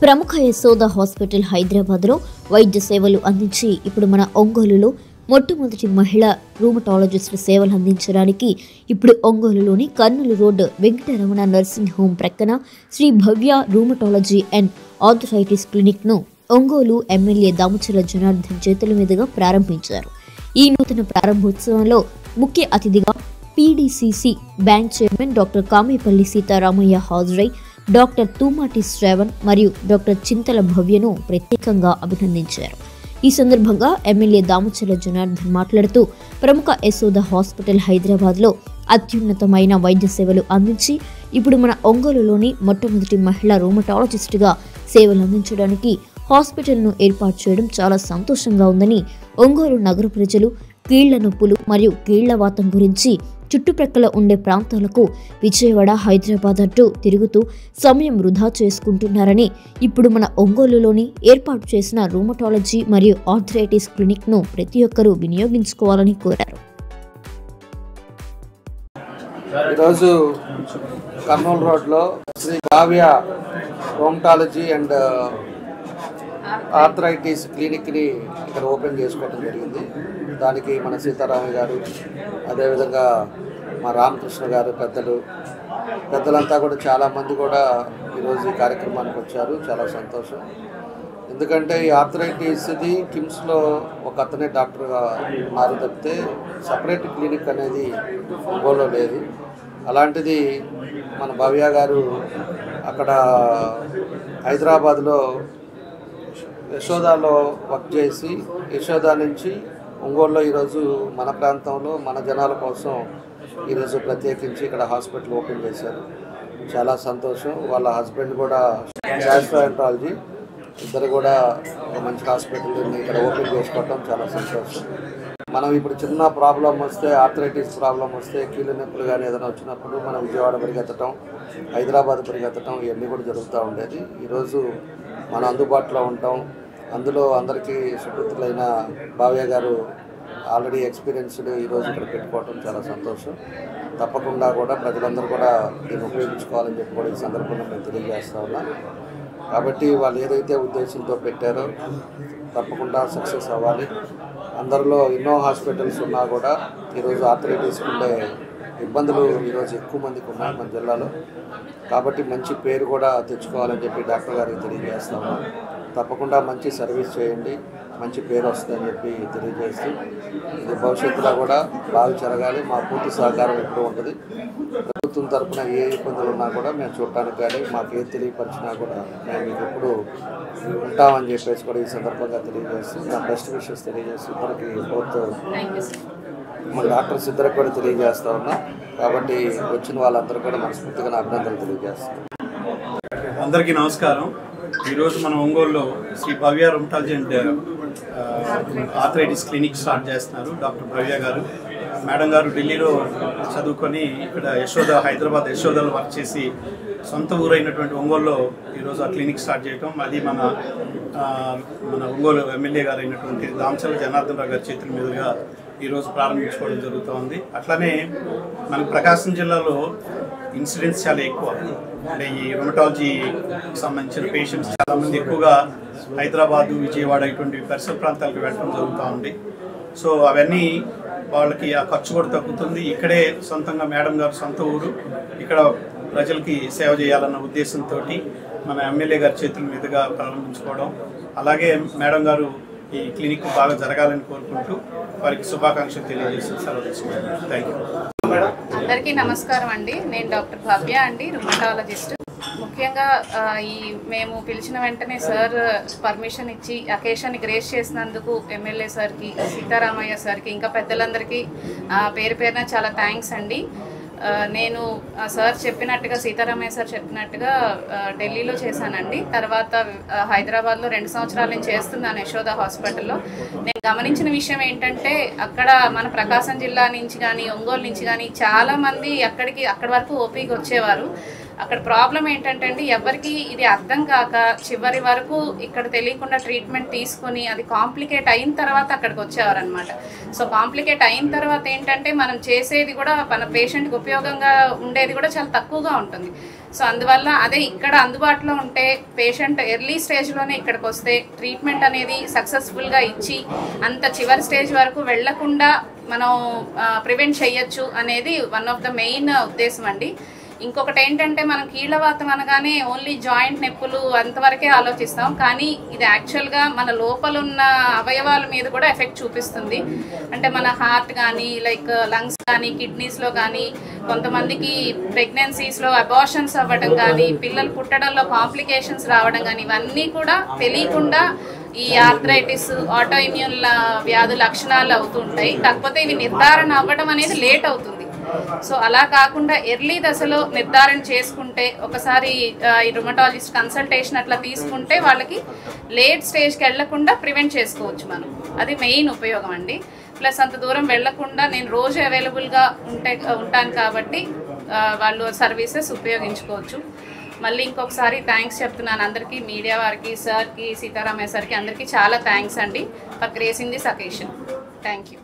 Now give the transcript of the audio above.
ప్రముఖ యశోద హాస్పిటల్ హైదరాబాద్లో వైద్య సేవలు అందించి ఇప్పుడు మన ఒంగోలులో మొట్టమొదటి మహిళా రూమటాలజిస్ట్ సేవలు అందించడానికి ఇప్పుడు ఒంగోలులోని Kurnool road Venkataramana nursing home ప్రక్కన Sri Bhavya rheumatology and arthritis క్లినిక్ను ఒంగోలు ఎమ్మెల్యే దామచర్ల జనార్దన్ చేతుల మీదుగా ప్రారంభించారు. ఈ నూతన ప్రారంభోత్సవంలో ముఖ్య అతిథిగా PDCC bank chairman doctor Kamepalli Seetharamaiah హాజరై డాక్టర్ తూమాటి శ్రావణ్ మరియు డాక్టర్ చింతల భవ్యను ప్రత్యేకంగా అభినందించారు. ఈ సందర్భంగా ఎమ్మెల్యే దామచర్ల జనార్దన్ మాట్లాడుతూ ప్రముఖ యశోద హాస్పిటల్ హైదరాబాద్లో అత్యున్నతమైన వైద్య సేవలు అందించి ఇప్పుడు మన ఒంగోలులోని మొట్టమొదటి మహిళా రూమటాలజిస్టుగా సేవలు అందించడానికి హాస్పిటల్ను ఏర్పాటు చేయడం చాలా సంతోషంగా ఉందని, ఒంగోలు నగర ప్రజలు కీళ్ల నొప్పులు మరియు కీళ్లవాతం గురించి చుట్టుప్రక్కల ఉండే ప్రాంతాలకు విజయవాడ, హైదరాబాద్ అంటూ తిరుగుతూ సమయం వృధా చేసుకుంటున్నారని, ఇప్పుడు మన ఒంగోలులోని ఏర్పాటు చేసిన రూమటాలజీ మరియు ఆర్థరైటిస్ క్లినిక్ను ప్రతి ఒక్కరూ వినియోగించుకోవాలని కోరారు. ఈరోజు కర్నూలు రోడ్లో శ్రీ భావ్య రూమటాలజీ అండ్ ఆర్థరైటిస్ క్లినిక్ని ఇక్కడ ఓపెన్ చేసుకోవడం జరిగింది. దానికి మన సీతారామయ్య గారు, అదేవిధంగా మా రామకృష్ణ గారు పెద్దలంతా కూడా చాలామంది కూడా ఈరోజు ఈ కార్యక్రమానికి వచ్చారు. చాలా సంతోషం. ఎందుకంటే ఈ ఆర్థరైటిస్ది కిమ్స్లో ఒక అతనే డాక్టర్గా ఉన్నారు తప్పితే సపరేట్ క్లినిక్ అనేది ఒంగోలులో లేదు. అలాంటిది మన భవ్య గారు అక్కడ హైదరాబాద్లో యశోదాలో వర్క్ చేసి యశోదా నుంచి ఒంగోలులో ఈరోజు మన ప్రాంతంలో మన జనాల కోసం ఈరోజు ప్రత్యేకించి ఇక్కడ హాస్పిటల్ ఓపెన్ చేశారు. చాలా సంతోషం. వాళ్ళ హస్బెండ్ కూడా గ్యాస్ట్రోఎంట్రాలజీ, ఇద్దరు కూడా ఒక మంచి హాస్పిటల్ని ఇక్కడ ఓపెన్ చేసుకోవటం చాలా సంతోషం. మనం ఇప్పుడు చిన్న ప్రాబ్లం వస్తే, ఆర్థరైటిస్ ప్రాబ్లం వస్తే, కీళ్ళ నొప్పులు కానీ ఏదైనా వచ్చినప్పుడు మనం విజయవాడ పరిగెత్తడం, హైదరాబాద్ పరిగెత్తడం ఇవన్నీ కూడా జరుగుతూ ఉండేది. ఈరోజు మనం అందుబాటులో ఉంటాం. అందులో అందరికీ సుపరిచితులైన భావ్య గారు ఆల్రెడీ ఎక్స్పీరియన్స్డ్ ఈరోజు ఇక్కడ పెట్టుకోవడం చాలా సంతోషం. తప్పకుండా కూడా ప్రజలందరూ కూడా దీన్ని ఉపయోగించుకోవాలని చెప్పి కూడా ఈ సందర్భంగా నేను తెలియజేస్తా ఉన్నా. కాబట్టి వాళ్ళు ఏదైతే ఉద్దేశంతో పెట్టారో తప్పకుండా సక్సెస్ అవ్వాలి. అందరిలో ఎన్నో హాస్పిటల్స్ ఉన్నా కూడా ఈరోజు ఆర్థరైటిస్ ఉండే ఇబ్బందులు ఈరోజు ఎక్కువ మందికి ఉన్నాయి మన జిల్లాలో. కాబట్టి మంచి పేరు కూడా తెచ్చుకోవాలని చెప్పి డాక్టర్ గారికి తెలియజేస్తా ఉన్నాను. తప్పకుండా మంచి సర్వీస్ చేయండి, మంచి పేరు వస్తుందని చెప్పి తెలియజేస్తూ ఇది భవిష్యత్తులో కూడా బాగా జరగాలి. మా పూర్తి సహకారం ఎప్పుడూ ఉంటుంది. ప్రభుత్వం తరఫున ఏ ఇబ్బందులు ఉన్నా కూడా మేము చూడటానికి కానీ మాకు ఏది తెలియపరిచినా కూడా మేము మీకు ఎప్పుడు ఉంటామని చెప్పేసి కూడా ఈ సందర్భంగా తెలియజేస్తూ నా బెస్ట్ విషెస్ తెలియజేస్తూ ఇద్దరికి మన డాక్టర్స్ ఇద్దరికి కూడా తెలియజేస్తా ఉన్నా. కాబట్టి వచ్చిన వాళ్ళందరూ కూడా మనస్ఫూర్తిగా నా అభినందనలు తెలియజేస్తాం. అందరికీ నమస్కారం. ఈరోజు మన ఒంగోలులో Shri Bhavya rheumatology and arthritis clinic start చేస్తున్నారు. డాక్టర్ భవ్య గారు, మేడం గారు ఢిల్లీలో చదువుకొని ఇక్కడ హైదరాబాద్ యశోదాలో వర్క్ చేసి సొంత ఊరైనటువంటి ఒంగోలులో ఈరోజు ఆ క్లినిక్ స్టార్ట్ చేయడం, అది మన ఒంగోలు ఎమ్మెల్యే గారు అయినటువంటి దామచర్ల జనార్దన్ రావు గారి చేతుల మీదుగా ఈరోజు ప్రారంభించుకోవడం జరుగుతోంది. అట్లనే మన ప్రకాశం జిల్లాలో ఇన్సిడెంట్స్ చాలా ఎక్కువ. అంటే ఈ రూమటాలజీకి సంబంధించిన పేషెంట్స్ చాలామంది ఎక్కువగా హైదరాబాదు, విజయవాడ ఇటువంటి పరిసర ప్రాంతాలకు వెళ్ళడం జరుగుతూ ఉంది. సో అవన్నీ వాళ్ళకి ఆ ఖర్చు కూడా తగ్గుతుంది. ఇక్కడే సొంతంగా మేడం గారు సొంత ఊరు, ఇక్కడ ప్రజలకి సేవ చేయాలన్న ఉద్దేశంతో మన ఎమ్మెల్యే గారి చేతుల మీదుగా ప్రారంభించుకోవడం, అలాగే మేడం గారు ఈ క్లినిక్ బాగా జరగాలని కోరుకుంటూ వారికి శుభాకాంక్షలు తెలియజేసి సెలవు తీసుకుంటున్నాను. Thank you. అందరికీ నమస్కారం అండి. నేను డాక్టర్ భవ్య అండి, రూమటాలజిస్ట్. ముఖ్యంగా మేము పిలిచిన వెంటనే సార్ పర్మిషన్ ఇచ్చి అకేషన్ని గ్రేస్ చేసినందుకు ఎమ్మెల్యే సార్కి, సీతారామయ్య సార్కి, ఇంకా పెద్దలందరికీ పేరు పేరున చాలా థ్యాంక్స్ అండి. నేను సార్ చెప్పినట్టుగా, సీతారామయ్య సార్ చెప్పినట్టుగా ఢిల్లీలో చేశానండి. తర్వాత హైదరాబాద్లో 2 సంవత్సరాల నుంచి చేస్తున్నాను యశోద హాస్పిటల్లో. నేను గమనించిన విషయం ఏంటంటే, అక్కడ మన ప్రకాశం జిల్లా నుంచి కానీ ఒంగోలు నుంచి కానీ చాలామంది అక్కడి వరకు ఓపీకి వచ్చేవారు. అక్కడ ప్రాబ్లం ఏంటంటే అండి, ఎవరికి ఇది అర్థం కాక చివరి వరకు ఇక్కడ తెలియకుండా ట్రీట్మెంట్ తీసుకొని అది కాంప్లికేట్ అయిన తర్వాత అక్కడికి వచ్చేవారు అనమాట. సో కాంప్లికేట్ అయిన తర్వాత ఏంటంటే మనం చేసేది కూడా మన పేషెంట్కి ఉపయోగంగా ఉండేది కూడా చాలా తక్కువగా ఉంటుంది. సో అందువల్ల అదే ఇక్కడ అందుబాటులో ఉంటే పేషెంట్ ఎర్లీ స్టేజ్లోనే ఇక్కడికి వస్తే ట్రీట్మెంట్ అనేది సక్సెస్ఫుల్గా ఇచ్చి అంత చివరి స్టేజ్ వరకు వెళ్లకుండా మనం ప్రివెంట్ చేయొచ్చు అనేది వన్ ఆఫ్ ద మెయిన్ ఉద్దేశం అండి. ఇంకొకటి ఏంటంటే మనం కీళ్ళవాతం అనగానే ఓన్లీ జాయింట్ నొప్పులు అంతవరకే ఆలోచిస్తాం, కానీ ఇది యాక్చువల్గా మన లోపల ఉన్న అవయవాల మీద కూడా ఎఫెక్ట్ చూపిస్తుంది. అంటే మన హార్ట్ కానీ లైక్ లంగ్స్ కానీ కిడ్నీస్లో కానీ, కొంతమందికి ప్రెగ్నెన్సీస్లో అబార్షన్స్ అవ్వడం కానీ, పిల్లలు పుట్టడంలో కాంప్లికేషన్స్ రావడం కానీ, ఇవన్నీ కూడా తెలియకుండా ఈ ఆర్థరైటిస్ ఆటో ఇమ్యూన్ వ్యాధు లక్షణాలు అవుతుంటాయి. కాకపోతే ఇవి నిర్ధారణ అవ్వడం అనేది లేట్ అవుతుంది. సో అలా కాకుండా ఎర్లీ దశలో నిర్ధారణ చేసుకుంటే, ఒకసారి ఈ రుమటాలజిస్ట్ కన్సల్టేషన్ అట్లా తీసుకుంటే వాళ్ళకి లేట్ స్టేజ్కి వెళ్లకుండా ప్రివెంట్ చేసుకోవచ్చు మనం. అది మెయిన్ ఉపయోగం అండి. ప్లస్ అంత దూరం వెళ్లకుండా నేను రోజు అవైలబుల్గా ఉంటాను కాబట్టి వాళ్ళు సర్వీసెస్ ఉపయోగించుకోవచ్చు. మళ్ళీ ఇంకొకసారి థ్యాంక్స్ చెప్తున్నాను అందరికీ, మీడియా వారికి, సార్కి, సీతారామయ్య సార్కి అందరికీ చాలా థ్యాంక్స్ అండి for gracing this occasion. Thank you.